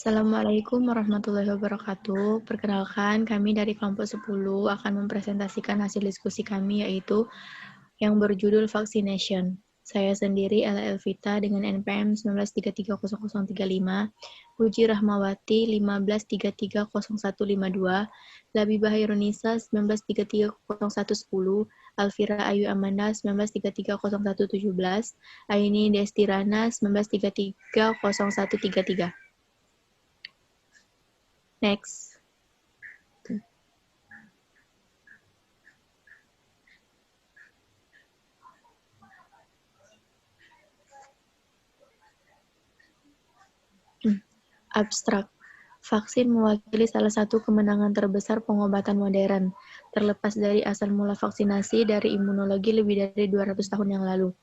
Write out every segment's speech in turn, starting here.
Assalamualaikum warahmatullahi wabarakatuh. Perkenalkan, kami dari kelompok 10 akan mempresentasikan hasil diskusi kami yaitu yang berjudul Vaccination. Saya sendiri Ella Elvita dengan NPM 19330035, Puji Rahmawati 15330152, Labibah Hairunisa 19330110, Alfira Ayu Amanda 19330117, Aini Destirana 19330133. Next. Abstrak. Vaksin mewakili salah satu kemenangan terbesar pengobatan modern, terlepas dari asal mula vaksinasi dari imunologi lebih dari 200 tahun yang lalu.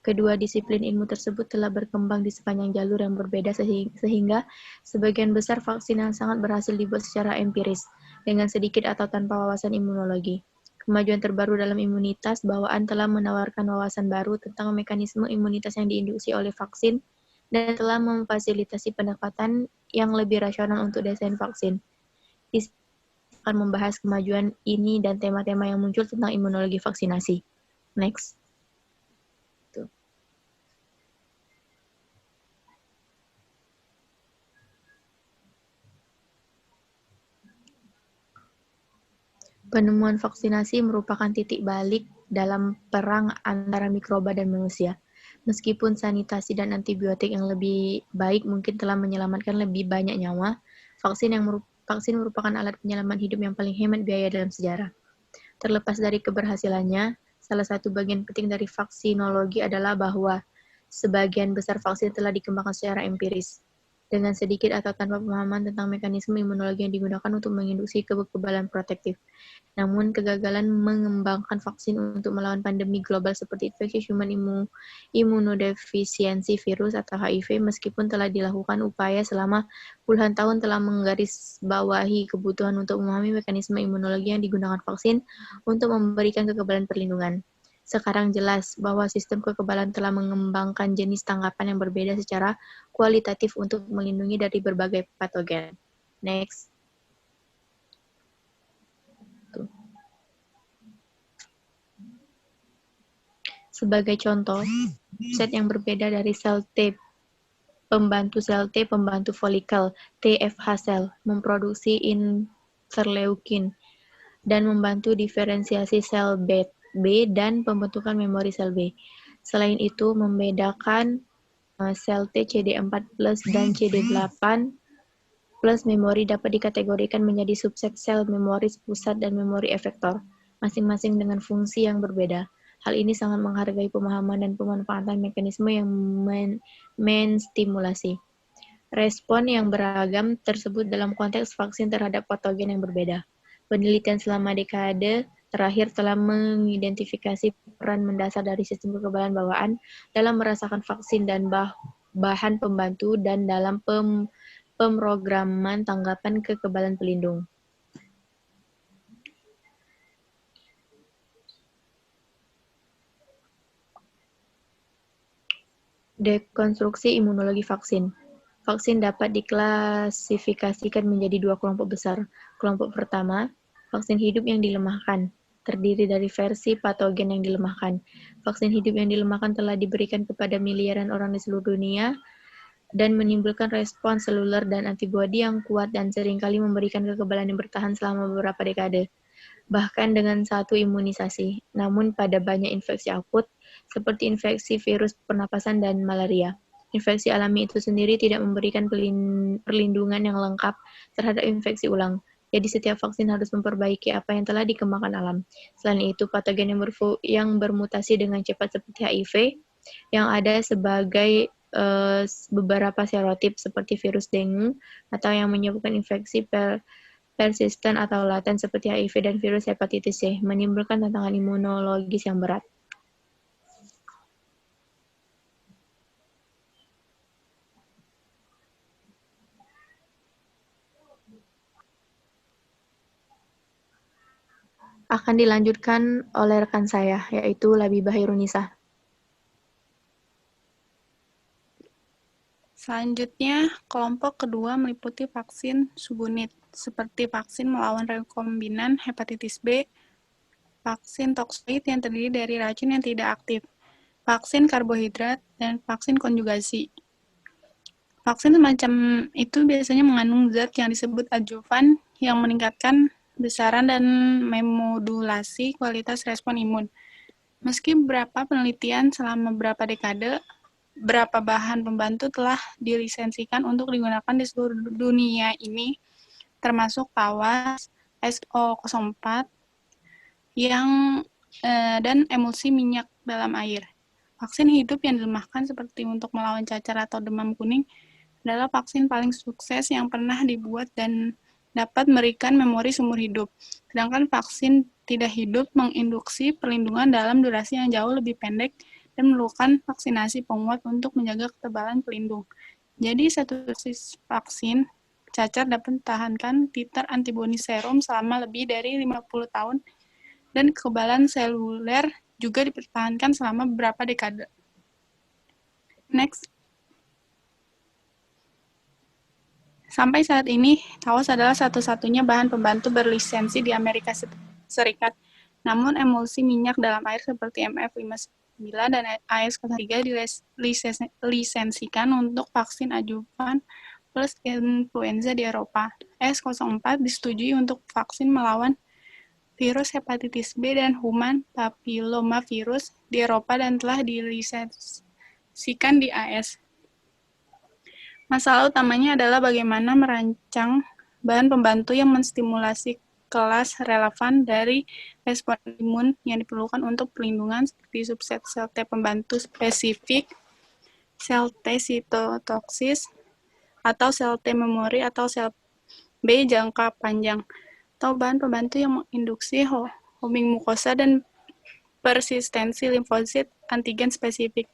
Kedua disiplin ilmu tersebut telah berkembang di sepanjang jalur yang berbeda sehingga sebagian besar vaksin yang sangat berhasil dibuat secara empiris, dengan sedikit atau tanpa wawasan imunologi. Kemajuan terbaru dalam imunitas bawaan telah menawarkan wawasan baru tentang mekanisme imunitas yang diinduksi oleh vaksin dan telah memfasilitasi pendekatan yang lebih rasional untuk desain vaksin. Kita akan membahas kemajuan ini dan tema-tema yang muncul tentang imunologi vaksinasi. Next. Penemuan vaksinasi merupakan titik balik dalam perang antara mikroba dan manusia. Meskipun sanitasi dan antibiotik yang lebih baik mungkin telah menyelamatkan lebih banyak nyawa, vaksin merupakan alat penyelamat hidup yang paling hemat biaya dalam sejarah. Terlepas dari keberhasilannya, salah satu bagian penting dari vaksinologi adalah bahwa sebagian besar vaksin telah dikembangkan secara empiris, dengan sedikit atau tanpa pemahaman tentang mekanisme imunologi yang digunakan untuk menginduksi kekebalan protektif. Namun, kegagalan mengembangkan vaksin untuk melawan pandemi global seperti infeksi human imunodefisiensi virus atau HIV, meskipun telah dilakukan upaya selama puluhan tahun, telah menggarisbawahi kebutuhan untuk memahami mekanisme imunologi yang digunakan vaksin untuk memberikan kekebalan perlindungan. Sekarang jelas bahwa sistem kekebalan telah mengembangkan jenis tangkapan yang berbeda secara kualitatif untuk melindungi dari berbagai patogen. Next. Sebagai contoh, set yang berbeda dari sel T pembantu folikel, TFH sel, memproduksi interleukin, dan membantu diferensiasi sel B dan pembentukan memori sel B. Selain itu, membedakan sel T CD4+ dan CD8+ memori dapat dikategorikan menjadi subset sel memori pusat dan memori efektor, masing-masing dengan fungsi yang berbeda. Hal ini sangat menghargai pemahaman dan pemanfaatan mekanisme yang menstimulasi respon yang beragam tersebut dalam konteks vaksin terhadap patogen yang berbeda. Penelitian selama dekade terakhir telah mengidentifikasi peran mendasar dari sistem kekebalan bawaan dalam merasakan vaksin dan bahan pembantu dan dalam pemrograman tanggapan kekebalan pelindung. Dekonstruksi imunologi vaksin. Vaksin dapat diklasifikasikan menjadi dua kelompok besar. Kelompok pertama, vaksin hidup yang dilemahkan, terdiri dari versi patogen yang dilemahkan. Vaksin hidup yang dilemahkan telah diberikan kepada miliaran orang di seluruh dunia dan menimbulkan respons seluler dan antibodi yang kuat dan seringkali memberikan kekebalan yang bertahan selama beberapa dekade, bahkan dengan satu imunisasi. Namun pada banyak infeksi akut, seperti infeksi virus pernapasan dan malaria, infeksi alami itu sendiri tidak memberikan perlindungan yang lengkap terhadap infeksi ulang. Jadi setiap vaksin harus memperbaiki apa yang telah dikembangkan alam. Selain itu, patogen yang bermutasi dengan cepat seperti HIV, yang ada sebagai beberapa serotip seperti virus dengue, atau yang menyebabkan infeksi persisten atau laten seperti HIV dan virus hepatitis C, menimbulkan tantangan imunologis yang berat. Akan dilanjutkan oleh rekan saya, yaitu Labibah Hairunisa. Selanjutnya, kelompok kedua meliputi vaksin subunit, seperti vaksin melawan rekombinan hepatitis B, vaksin toksoid yang terdiri dari racun yang tidak aktif, vaksin karbohidrat, dan vaksin konjugasi. Vaksin semacam itu biasanya mengandung zat yang disebut adjuvan yang meningkatkan besaran dan memodulasi kualitas respon imun. Meski beberapa penelitian selama beberapa dekade, berapa bahan pembantu telah dilisensikan untuk digunakan di seluruh dunia ini, termasuk tawas, SO04, dan emulsi minyak dalam air. Vaksin hidup yang dilemahkan seperti untuk melawan cacar atau demam kuning adalah vaksin paling sukses yang pernah dibuat dan dapat memberikan memori seumur hidup. Sedangkan vaksin tidak hidup menginduksi perlindungan dalam durasi yang jauh lebih pendek dan memerlukan vaksinasi penguat untuk menjaga ketebalan pelindung. Jadi, satu dosis vaksin cacar dapat mempertahankan titer antibodi serum selama lebih dari 50 tahun dan kekebalan seluler juga dipertahankan selama beberapa dekade. Next. Sampai saat ini, tawas adalah satu-satunya bahan pembantu berlisensi di Amerika Serikat. Namun, emulsi minyak dalam air seperti MF59 dan AS03 dilisensikan untuk vaksin adjuvan plus influenza di Eropa. AS04 disetujui untuk vaksin melawan virus hepatitis B dan human papillomavirus di Eropa dan telah dilisensikan di AS. Masalah utamanya adalah bagaimana merancang bahan pembantu yang menstimulasi kelas relevan dari respon imun yang diperlukan untuk perlindungan seperti subset sel T pembantu spesifik, sel T sitotoksis, atau sel T memori atau sel B jangka panjang, atau bahan pembantu yang menginduksi homing mukosa dan persistensi limfosit antigen spesifik.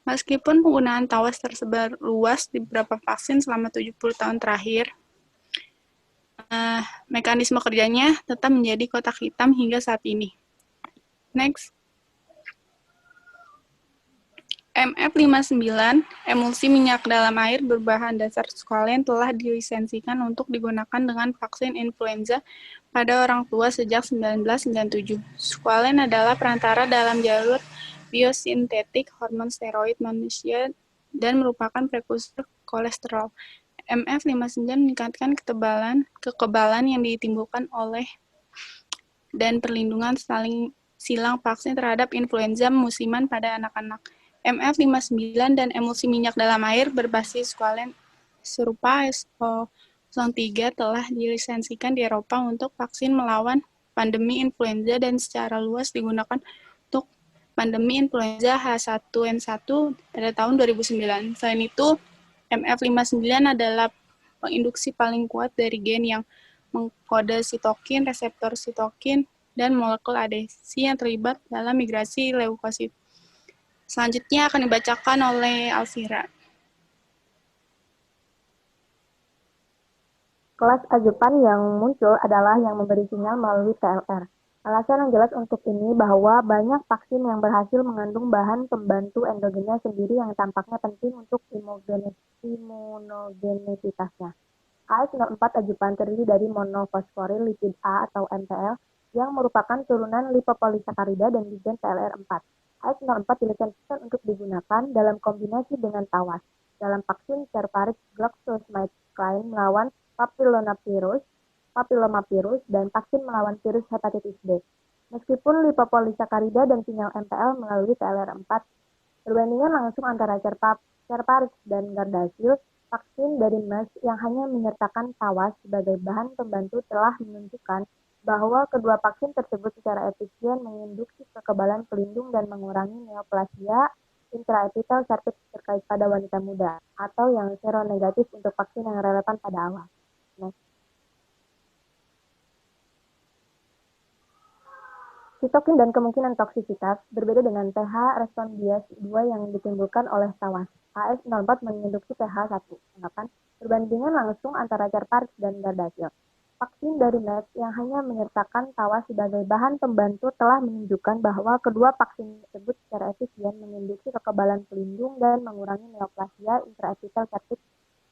Meskipun penggunaan tawas tersebar luas di beberapa vaksin selama 70 tahun terakhir, mekanisme kerjanya tetap menjadi kotak hitam hingga saat ini. Next. MF59, emulsi minyak dalam air berbahan dasar squalene telah dilisensikan untuk digunakan dengan vaksin influenza pada orang tua sejak 1997. Squalene adalah perantara dalam jalur biosintetik hormon steroid manusia dan merupakan prekursor kolesterol. MF59 meningkatkan kekebalan yang ditimbulkan oleh dan perlindungan silang vaksin terhadap influenza musiman pada anak-anak. MF59 dan emulsi minyak dalam air berbasis squalene serupa SO03 telah dilisensikan di Eropa untuk vaksin melawan pandemi influenza dan secara luas digunakan untuk pandemi influenza H1N1 pada tahun 2009. Selain itu, MF59 adalah penginduksi paling kuat dari gen yang mengkode sitokin, reseptor sitokin, dan molekul adesi yang terlibat dalam migrasi leukosit. Selanjutnya akan dibacakan oleh Alfira. Kelas adjuvan yang muncul adalah yang memberi sinyal melalui TLR. Alasan yang jelas untuk ini bahwa banyak vaksin yang berhasil mengandung bahan pembantu endogennya sendiri yang tampaknya penting untuk imunogenisitasnya. AS04 adjuvan terdiri dari monofosforil lipid A atau MPL yang merupakan turunan lipopolisakarida dan ligan TLR4. AS04 dilisensikan untuk digunakan dalam kombinasi dengan tawas dalam vaksin Cervarix GlaxoSmithKline melawan papillomavirus, dan vaksin melawan virus hepatitis B. Meskipun lipopolisakarida dan sinyal MPL melalui TLR4, perbandingan langsung antara Cervarix dan Gardasil, vaksin dari Merck yang hanya menyertakan tawas sebagai bahan pembantu telah menunjukkan bahwa kedua vaksin tersebut secara efisien menginduksi kekebalan pelindung dan mengurangi neoplasia intraepitel cervix terkait pada wanita muda, atau yang seronegatif untuk vaksin yang relevan pada awal. Next. Sitokin dan kemungkinan toksisitas berbeda dengan pH respon bias 2 yang ditimbulkan oleh tawas. AS04 menginduksi pH 1. Anggapan perbandingan langsung antara Cervarix dan Gardasil. Vaksin dari Merck yang hanya menyertakan tawa sebagai bahan pembantu telah menunjukkan bahwa kedua vaksin tersebut secara efisien menginduksi kekebalan pelindung dan mengurangi neoplasia intraepitelkertik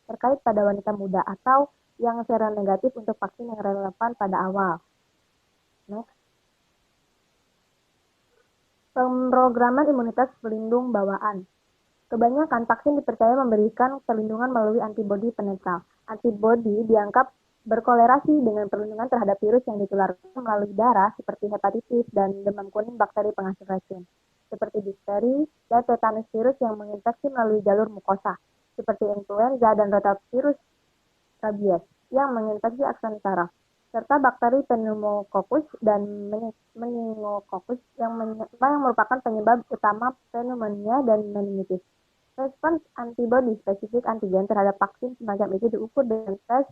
terkait pada wanita muda atau yang seronegatif untuk vaksin yang relevan pada awal. Next. Pemrograman imunitas pelindung bawaan. Kebanyakan vaksin dipercaya memberikan perlindungan melalui antibodi penetral. Antibodi dianggap berkolerasi dengan perlindungan terhadap virus yang ditularkan melalui darah seperti hepatitis dan demam kuning bakteri penghasil racun, seperti difteri dan tetanus virus yang menginfeksi melalui jalur mukosa, seperti influenza dan rotavirus rabies yang menginfeksi akson saraf, serta bakteri pneumococcus dan meningococcus yang merupakan penyebab utama pneumonia dan meningitis. Respons antibodi spesifik antigen terhadap vaksin semacam itu diukur dengan tes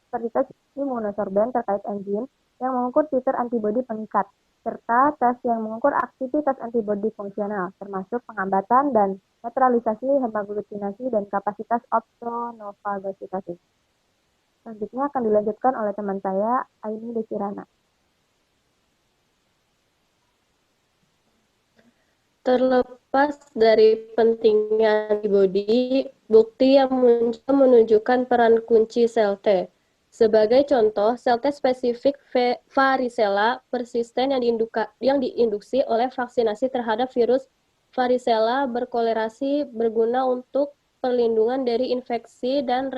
seperti tes imunosorben terkait enzim yang mengukur titer antibodi pengikat, serta tes yang mengukur aktivitas antibodi fungsional, termasuk penghambatan dan netralisasi hemaglutinasi dan kapasitas opsonofagositasi. Selanjutnya akan dilanjutkan oleh teman saya, Aini Desirana. Terlepas dari pentingnya antibodi, bukti yang muncul menunjukkan peran kunci sel T. Sebagai contoh, sel T spesifik varicella persisten yang diinduksi oleh vaksinasi terhadap virus varicella berkolerasi berguna untuk perlindungan dari infeksi dan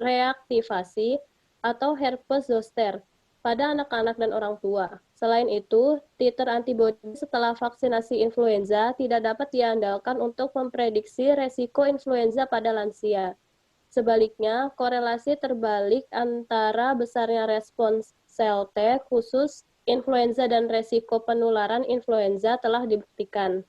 reaktivasi atau herpes zoster pada anak-anak dan orang tua. Selain itu, titer antibodi setelah vaksinasi influenza tidak dapat diandalkan untuk memprediksi resiko influenza pada lansia. Sebaliknya, korelasi terbalik antara besarnya respons sel T khusus influenza dan resiko penularan influenza telah dibuktikan.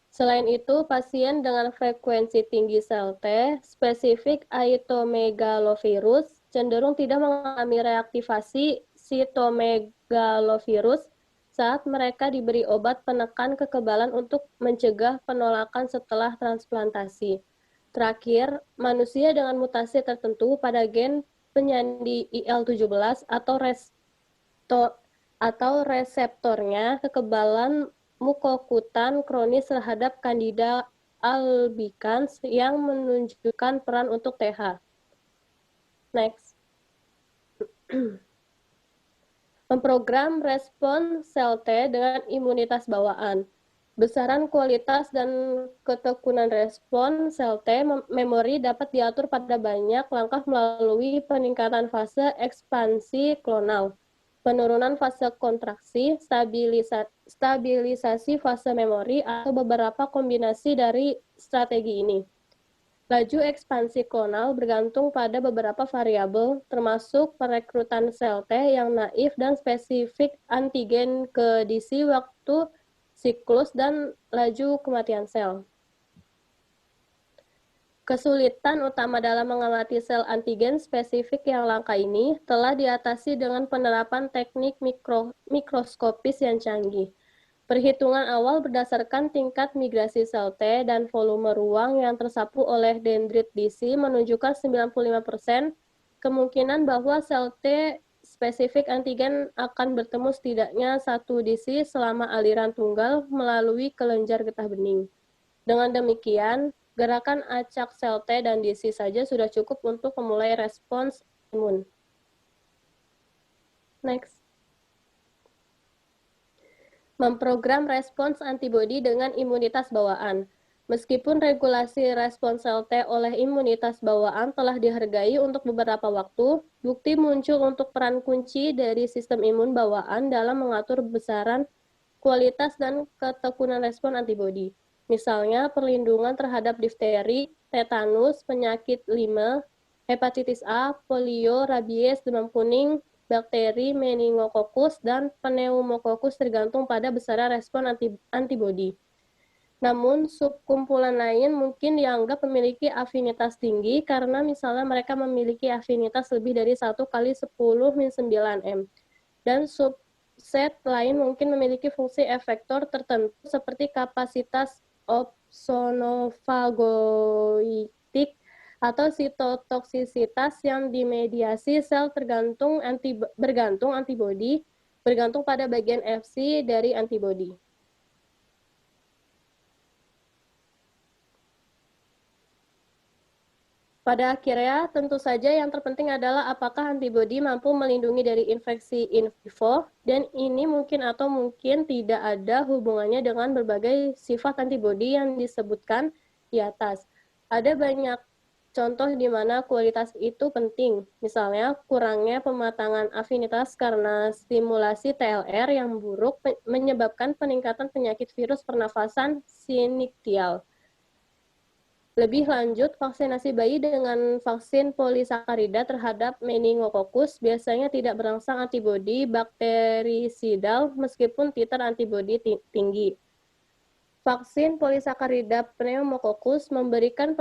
Selain itu, pasien dengan frekuensi tinggi sel T, spesifik cytomegalovirus, cenderung tidak mengalami reaktivasi sitomegalovirus saat mereka diberi obat penekan kekebalan untuk mencegah penolakan setelah transplantasi. Terakhir, manusia dengan mutasi tertentu pada gen penyandi IL-17 atau reseptornya kekebalan mukokutan kronis terhadap Candida albicans yang menunjukkan peran untuk TH. Next. Memprogram respons sel T dengan imunitas bawaan. Besaran kualitas dan ketekunan respons sel T memori dapat diatur pada banyak langkah melalui peningkatan fase ekspansi klonal, penurunan fase kontraksi, stabilisasi fase memori, atau beberapa kombinasi dari strategi ini. Laju ekspansi klonal bergantung pada beberapa variabel, termasuk perekrutan sel T yang naif dan spesifik antigen ke DC waktu siklus dan laju kematian sel. Kesulitan utama dalam mengamati sel antigen spesifik yang langka ini telah diatasi dengan penerapan teknik mikroskopis yang canggih. Perhitungan awal berdasarkan tingkat migrasi sel T dan volume ruang yang tersapu oleh dendrit DC menunjukkan 95% kemungkinan bahwa sel T spesifik antigen akan bertemu setidaknya satu DC selama aliran tunggal melalui kelenjar getah bening. Dengan demikian, gerakan acak sel T dan DC saja sudah cukup untuk memulai respons imun. Next. Memprogram respons antibodi dengan imunitas bawaan. Meskipun regulasi respons sel T oleh imunitas bawaan telah dihargai untuk beberapa waktu, bukti muncul untuk peran kunci dari sistem imun bawaan dalam mengatur besaran, kualitas, dan ketekunan respon antibodi. Misalnya, perlindungan terhadap difteri, tetanus, penyakit Lyme, hepatitis A, polio, rabies, demam kuning, bakteri meningococcus, dan pneumococcus tergantung pada besaran respon antibodi. Namun, subkumpulan lain mungkin dianggap memiliki afinitas tinggi karena misalnya mereka memiliki afinitas lebih dari 1 kali 10⁻⁹M. Dan subset lain mungkin memiliki fungsi efektor tertentu seperti kapasitas opsonofagoitik atau sitotoksisitas yang dimediasi sel bergantung antibodi bergantung pada bagian Fc dari antibodi. Pada akhirnya, tentu saja yang terpenting adalah apakah antibodi mampu melindungi dari infeksi in vivo, dan ini mungkin atau mungkin tidak ada hubungannya dengan berbagai sifat antibodi yang disebutkan di atas. Ada banyak contoh di mana kualitas itu penting, misalnya kurangnya pematangan afinitas karena stimulasi TLR yang buruk menyebabkan peningkatan penyakit virus pernafasan siniktial. Lebih lanjut, vaksinasi bayi dengan vaksin polisakarida terhadap meningokokus biasanya tidak berangsang antibodi bakterisidal meskipun titer antibodi tinggi. Vaksin polisakarida pneumokokus memberikan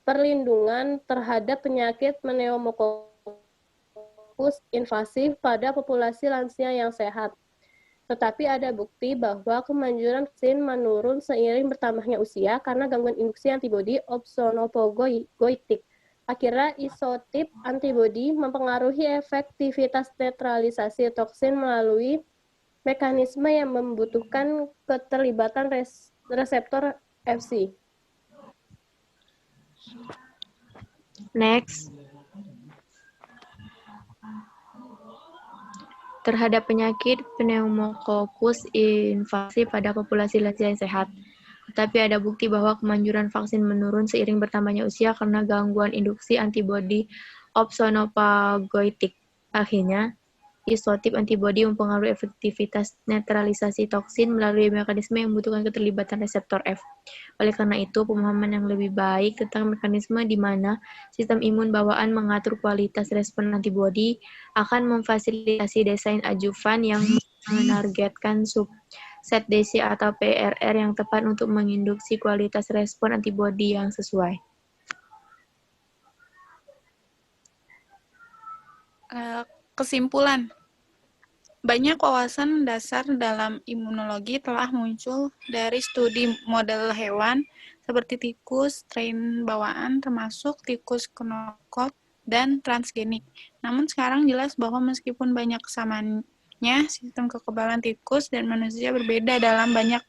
perlindungan terhadap penyakit pneumokokus invasif pada populasi lansia yang sehat. Tetapi ada bukti bahwa kemanjuran vaksin menurun seiring bertambahnya usia karena gangguan induksi antibodi opsonopogoitik. Akhirnya, isotip antibodi mempengaruhi efektivitas netralisasi toksin melalui mekanisme yang membutuhkan keterlibatan reseptor Fc. Next. Terhadap penyakit pneumokokus invasif pada populasi lansia yang sehat. Tetapi ada bukti bahwa kemanjuran vaksin menurun seiring bertambahnya usia karena gangguan induksi antibodi opsonopagoitik. Akhirnya, isotip antibodi mempengaruhi efektivitas netralisasi toksin melalui mekanisme yang membutuhkan keterlibatan reseptor F. Oleh karena itu, pemahaman yang lebih baik tentang mekanisme di mana sistem imun bawaan mengatur kualitas respon antibodi akan memfasilitasi desain adjuvan yang menargetkan subset DC atau PRR yang tepat untuk menginduksi kualitas respon antibodi yang sesuai. Kesimpulan. Banyak wawasan dasar dalam imunologi telah muncul dari studi model hewan seperti tikus, strain bawaan, termasuk tikus knockout dan transgenik. Namun sekarang jelas bahwa meskipun banyak kesamaannya, sistem kekebalan tikus dan manusia berbeda dalam banyak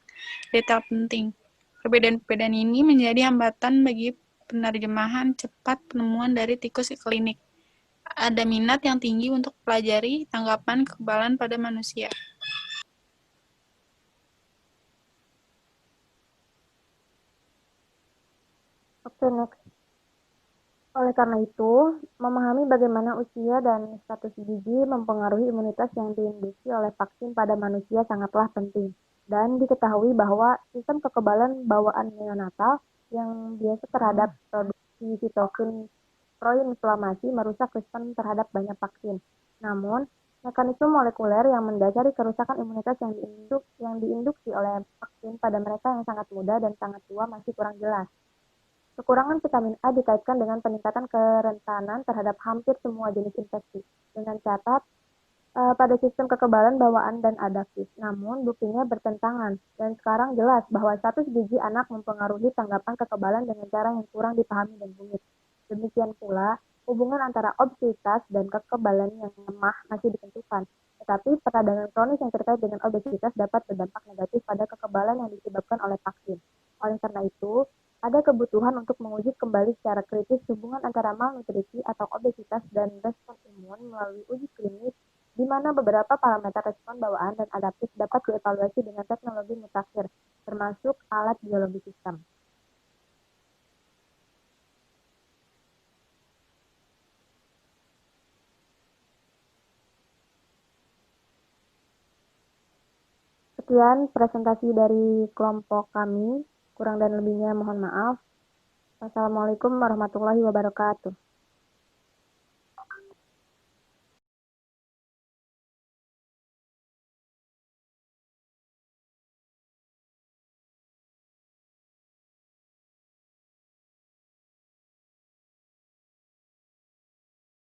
detail penting. Perbedaan-perbedaan ini menjadi hambatan bagi penerjemahan cepat penemuan dari tikus ke klinik. Ada minat yang tinggi untuk pelajari tanggapan kekebalan pada manusia. Oke, next. Oleh karena itu, memahami bagaimana usia dan status gizi mempengaruhi imunitas yang diinduksi oleh vaksin pada manusia sangatlah penting. Dan diketahui bahwa sistem kekebalan bawaan neonatal yang biasa terhadap produksi sitokin proinflamasi merusak respon terhadap banyak vaksin. Namun, mekanisme molekuler yang mendasari kerusakan imunitas yang diinduksi oleh vaksin pada mereka yang sangat muda dan sangat tua masih kurang jelas. Kekurangan vitamin A dikaitkan dengan peningkatan kerentanan terhadap hampir semua jenis infeksi, dengan catat pada sistem kekebalan bawaan dan adaptif. Namun, buktinya bertentangan, dan sekarang jelas bahwa status gizi anak mempengaruhi tanggapan kekebalan dengan cara yang kurang dipahami dan rumit. Demikian pula, hubungan antara obesitas dan kekebalan yang lemah masih ditentukan. Tetapi peradangan kronis yang terkait dengan obesitas dapat berdampak negatif pada kekebalan yang disebabkan oleh vaksin. Oleh karena itu, ada kebutuhan untuk menguji kembali secara kritis hubungan antara malnutrisi atau obesitas dan respon imun melalui uji klinis, di mana beberapa parameter respon bawaan dan adaptif dapat dievaluasi dengan teknologi mutakhir, termasuk alat biologi sistem. Sekian presentasi dari kelompok kami. Kurang dan lebihnya mohon maaf. Wassalamualaikum warahmatullahi wabarakatuh.